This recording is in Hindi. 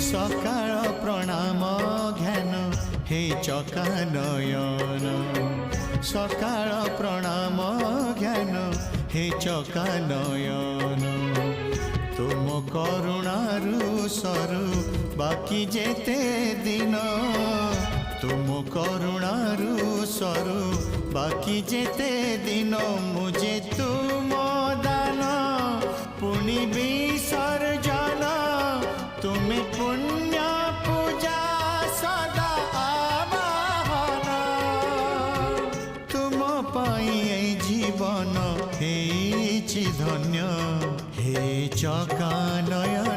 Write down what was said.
सकाळ प्रणाम ध्यान हे चका नयन सकाळ प्रणाम ध्यान हे चका नयन तुम करुणारु सरु बाकी जेते दिन तुम करुणारु सरु बाकी जेते दिन मुझे तुम दान पुनि विसर्जन तुम्हें पुण्य पूजा सदा आवाहन तुम पाई जीवन हे धन्य हे चका नयन